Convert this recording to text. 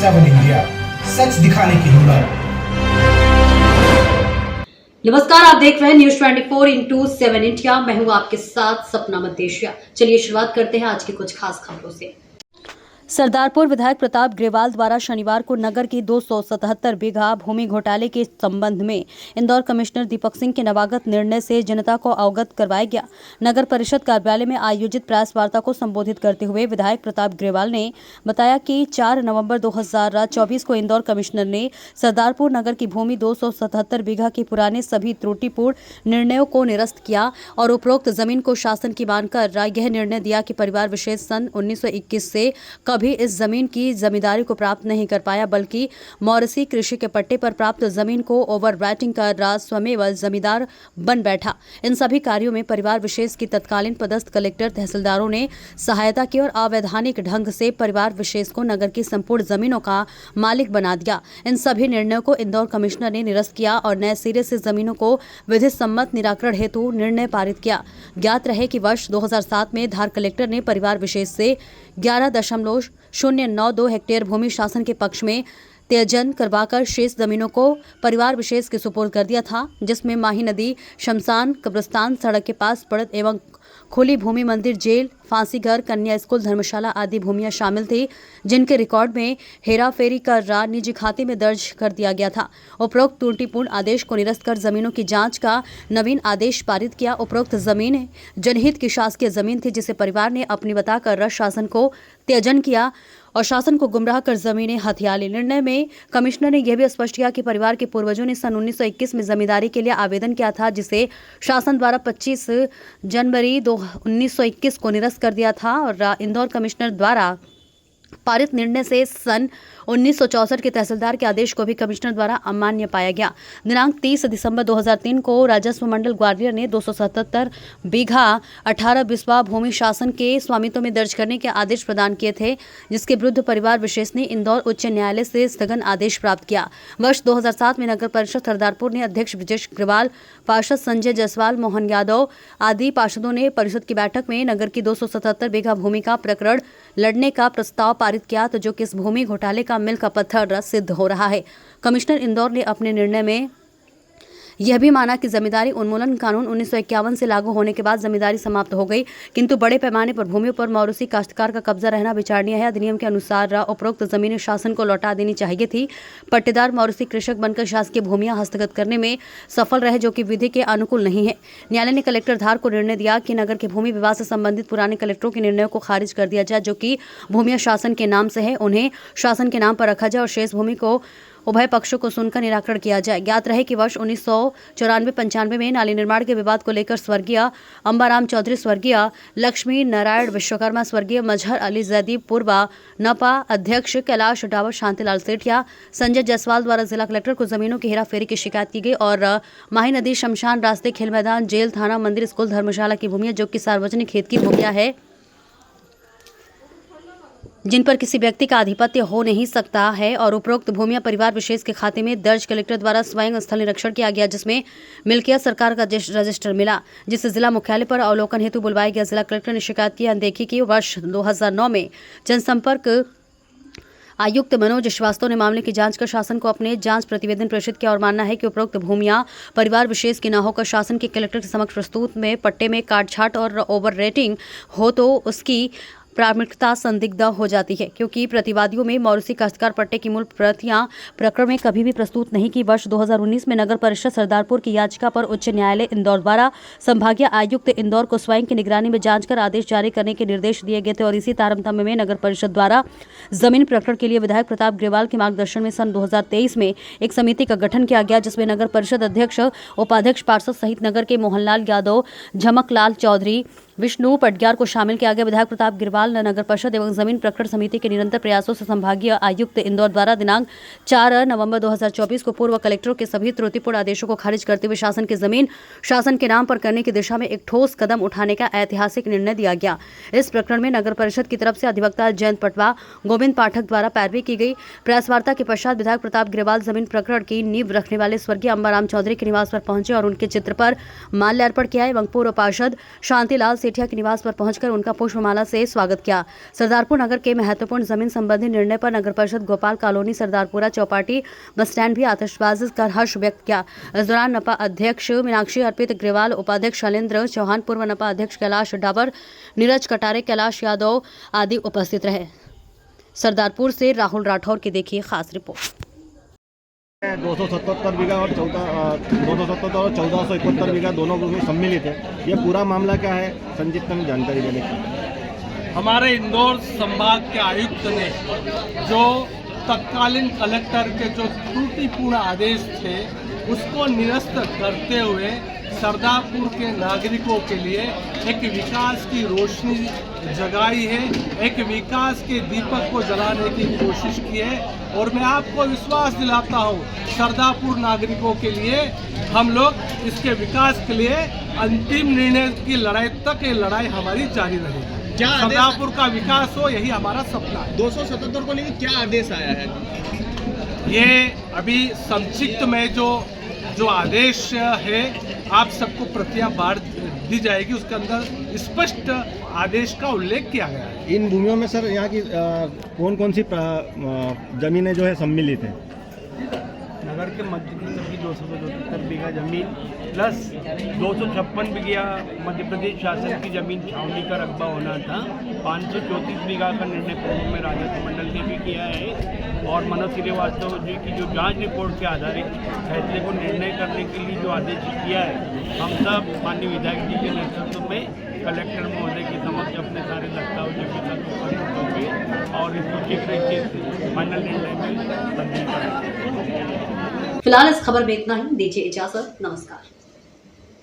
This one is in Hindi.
7 इंडिया, सच दिखाने की हिम्मत। नमस्कार, आप देख रहे हैं न्यूज 24/7 इंडिया। मैं हूं आपके साथ सपना मदेशिया। चलिए शुरुआत करते हैं आज की कुछ खास खबरों से। सरदारपुर विधायक प्रताप ग्रेवाल द्वारा शनिवार को नगर की 277 बीघा भूमि घोटाले के संबंध में इंदौर कमिश्नर दीपक सिंह के नवागत निर्णय से जनता को अवगत करवाया गया। नगर परिषद कार्यालय में आयोजित प्रेस वार्ता को संबोधित करते हुए विधायक प्रताप ग्रेवाल ने बताया कि 4 नवंबर 2024 को इंदौर कमिश्नर ने सरदारपुर नगर की भूमि 277 बीघा के पुराने सभी त्रुटिपूर्ण निर्णयों को निरस्त किया और उपरोक्त जमीन को शासन की मानकर यह निर्णय दिया कि परिवार विशेष सन 1921 से कभी इस जमीन की जमींदारी को प्राप्त नहीं कर पाया, बल्कि मौरसी कृषि के पट्टे पर प्राप्त जमीन को ओवर राइटिंग कर स्वयं जमींदार बन बैठा। इन सभी कार्यों में परिवार विशेष की तत्कालीन पदस्थ कलेक्टर तहसीलदारों ने सहायता की और अवैधानिक ढंग से परिवार विशेष को नगर की संपूर्ण जमीनों का मालिक बना दिया। इन सभी निर्णयों को इंदौर कमिश्नर ने निरस्त किया और नए सिरे से जमीनों को विधि सम्मत निराकरण हेतु निर्णय पारित किया। ज्ञात रहे कि वर्ष 2007 में धार कलेक्टर ने परिवार विशेष से 11.092 हेक्टेयर भूमि शासन के पक्ष में त्यजन करवाकर शेष जमीनों को परिवार विशेष के सुपुर्द कर दिया था, जिसमें माही नदी, शमशान, कब्रिस्तान, सड़क के पास पड़त एवं खुली भूमि, मंदिर, जेल, फांसी घर, कन्या स्कूल, धर्मशाला आदि भूमियां शामिल थी, जिनके रिकॉर्ड में हेरा फेरी कर निजी खाते में दर्ज कर दिया गया था। उपरोक्त त्रुटिपूर्ण आदेश को निरस्त कर जमीनों की जांच का नवीन आदेश पारित किया। उपरोक्त जमीन जनहित की शासकीय जमीन थी, जिसे परिवार ने अपनी बताकर शासन को त्यजन किया और शासन को गुमराह कर जमीनें हथिया ली। निर्णय में कमिश्नर ने यह भी स्पष्ट किया कि परिवार के पूर्वजों ने सन 1921 में जमींदारी के लिए आवेदन किया था, जिसे शासन द्वारा 25 जनवरी 1921 को निरस्त कर दिया था और इंदौर कमिश्नर द्वारा पारित निर्णय से सन 1964 के तहसीलदार के आदेश को भी कमिश्नर द्वारा अमान्य पाया गया। दिनांक 30 दिसंबर 2003 को राजस्व मंडल ग्वालियर ने 277 बीघा 18 बिस्वा भूमि शासन के स्वामित्व में दर्ज करने के आदेश प्रदान किए थे, जिसके विरुद्ध परिवार विशेष ने इंदौर उच्च न्यायालय से स्थगन आदेश प्राप्त किया। वर्ष 2007 में नगर परिषद सरदारपुर ने अध्यक्ष विजय ग्रेवाल, पार्षद संजय जायसवाल, मोहन यादव आदि पार्षदों ने परिषद की बैठक में नगर की 277 बीघा भूमि का प्रकरण लड़ने का प्रस्ताव पारित किया, तो जो कि इस भूमि घोटाले का मिल का पत्थर सिद्ध हो रहा है। कमिश्नर इंदौर ने अपने निर्णय में यह भी माना कि जमींदारी उन्मूलन कानून 1951 से लागू होने के बाद जमींदारी समाप्त हो गई, किंतु बड़े पैमाने पर भूमियों पर मौरूसी काश्तकार का कब्जा रहना विचारणीय है। अधिनियम के अनुसार उपरोक्त जमीनें शासन को लौटा देनी चाहिए थी। पट्टेदार मौरूसी कृषक बनकर शासकीय भूमियां हस्तगत करने में सफल रहे, जो कि विधि के अनुकूल नहीं है। न्यायालय ने कलेक्टर धार को निर्णय दिया कि नगर के भूमि विवाद से संबंधित पुराने कलेक्टरों के निर्णयों को खारिज कर दिया जाए, जो कि भूमियां शासन के नाम से है, उन्हें शासन के नाम पर रखा जाए और शेष भूमि को उभय पक्षों को सुनकर निराकरण किया जाए। ज्ञात रहे कि वर्ष 1994-95 में नाली निर्माण के विवाद को लेकर स्वर्गीय अंबाराम चौधरी, स्वर्गीय लक्ष्मी नारायण विश्वकर्मा, स्वर्गीय मजहर अली जैदी, पूर्व नपा अध्यक्ष कैलाश डावर, शांतिलाल सेठिया, संजय जायसवाल द्वारा जिला कलेक्टर को जमीनों की हेराफेरी की शिकायत की गई और माही नदी, शमशान, रास्ते, खेल मैदान, जेल, थाना, मंदिर, स्कूल, धर्मशाला की भूमियां, जो कि सार्वजनिक हित की भूमियां है, जिन पर किसी व्यक्ति का आधिपत्य हो नहीं सकता है, और उपरोक्त भूमियां परिवार विशेष के खाते में दर्ज कलेक्टर द्वारा स्वयं स्थल निरीक्षण किया गया, जिसमें मिल्कियत सरकार का रजिस्टर मिला, जिसे जिला मुख्यालय पर अवलोकन हेतु बुलवाया गया। जिला कलेक्टर ने शिकायत की अनदेखी की। वर्ष 2009 में जनसंपर्क आयुक्त मनोज श्रीवास्तव ने मामले की जांच कर शासन को अपने जांच प्रतिवेदन प्रेषित किया और मानना है कि उपरोक्त भूमियां परिवार विशेष की न होकर शासन के कलेक्टर के समक्ष प्रस्तुत में पट्टे में काटछाट और ओवर रेटिंग हो तो उसकी प्राथमिकता संदिग्ध हो जाती है, क्योंकि प्रतिवादियों में मौरूसी काश्तकार पट्टे की मूल प्रतियां प्रकरण में कभी भी प्रस्तुत नहीं की। वर्ष 2019 में नगर परिषद सरदारपुर की याचिका पर उच्च न्यायालय इंदौर द्वारा संभागीय आयुक्त इंदौर को स्वयं की निगरानी में जांच कर आदेश जारी करने के निर्देश दिए गए थे और इसी तारतम्य में नगर परिषद द्वारा जमीन प्रकरण के लिए विधायक प्रताप ग्रेवाल के मार्गदर्शन में सन 2023 में एक समिति का गठन किया गया, जिसमें नगर परिषद अध्यक्ष, उपाध्यक्ष, पार्षद सहित नगर के मोहनलाल यादव, झमकलाल चौधरी, विष्णु पटग्यार को शामिल किया गया। विधायक प्रताप ग्रेवाल ने नगर परिषद एवं जमीन प्रकरण समिति के निरंतर प्रयासों से संभागीय आयुक्त इंदौर द्वारा दिनांक 4 नवंबर 2024 को पूर्व कलेक्टरों के सभी त्रुटिपूर्ण आदेशों को खारिज करते हुए शासन की जमीन शासन के नाम पर करने की दिशा में एक ठोस कदम उठाने का ऐतिहासिक निर्णय दिया गया। इस प्रकरण में नगर परिषद की तरफ से अधिवक्ता जयंत पटवा, गोविंद पाठक द्वारा पैरवी की गई। प्रेस वार्ता के पश्चात विधायक प्रताप ग्रेवाल जमीन प्रकरण की नींव रखने वाले स्वर्गीय अंबाराम चौधरी के निवास पर पहुंचे और उनके चित्र पर माल्यार्पण किया एवं पूर्व पार्षद शांतिलाल सेठिया के निवास पर पहुंचकर उनका पुष्पमाला से स्वागत किया। सरदारपुर नगर के महत्वपूर्ण जमीन संबंधी निर्णय पर नगर परिषद Gopal colony Sardarpura Chowpatty bus stand भी आतिशबाजी कर हर्ष व्यक्त किया। इस दौरान नपा अध्यक्ष मीनाक्षी अर्पित अग्रवाल, उपाध्यक्ष शैलेंद्र चौहान, पूर्व नपा अध्यक्ष कैलाश डाबर, नीरज कटारे, कैलाश यादव आदि उपस्थित रहे। सरदारपुर से राहुल राठौर की देखिए खास रिपोर्ट। 277 बीघा और 277 और 1471 बीघा दोनों भूमि सम्मिलित है। ये पूरा मामला क्या है, संजीत में जानकारी देने की। हमारे इंदौर संभाग के आयुक्त ने जो तत्कालीन कलेक्टर के जो त्रुटिपूर्ण आदेश थे उसको निरस्त करते हुए सरदारपुर के नागरिकों के लिए एक विकास की रोशनी जगाई है, एक विकास के दीपक को जलाने की कोशिश की है। और मैं आपको विश्वास दिलाता हूँ, सरदारपुर नागरिकों के लिए हम लोग इसके विकास के लिए अंतिम निर्णय की लड़ाई तक ये लड़ाई हमारी जारी रहेगी। क्या सरदारपुर का विकास हो, यही हमारा सपना है। 277 को लेकर क्या आदेश आया है? ये अभी संक्षिप्त में जो आदेश है आप सबको प्रतियां बांट दी जाएगी, उसके अंदर स्पष्ट आदेश का उल्लेख किया गया है। इन भूमियों में सर यहाँ की कौन कौन सी जमीनें जो है सम्मिलित है? नगर के मध्य प्रदेश की 277 बीघा जमीन प्लस 256 बीघा मध्य प्रदेश शासन की जमीन छावनी का रकबा होना था। 534 बीघा का निर्णय पूर्व में राजस्व मंडल ने भी किया है और मनोज श्रीवास्तव जी की जो जांच रिपोर्ट के आधारित फैसले को निर्णय करने के लिए जो आदेश किया है, हम सब माननीय विधायक जी के नेतृत्व में कलेक्टर महोदय के समक्ष अपने सारे दस्तावेज के साथ होंगे और इसको शीघ्र के फाइनल निर्णय में तब्दील करेंगे। फिलहाल इस खबर में इतना ही। दीजिए इजाजत। नमस्कार।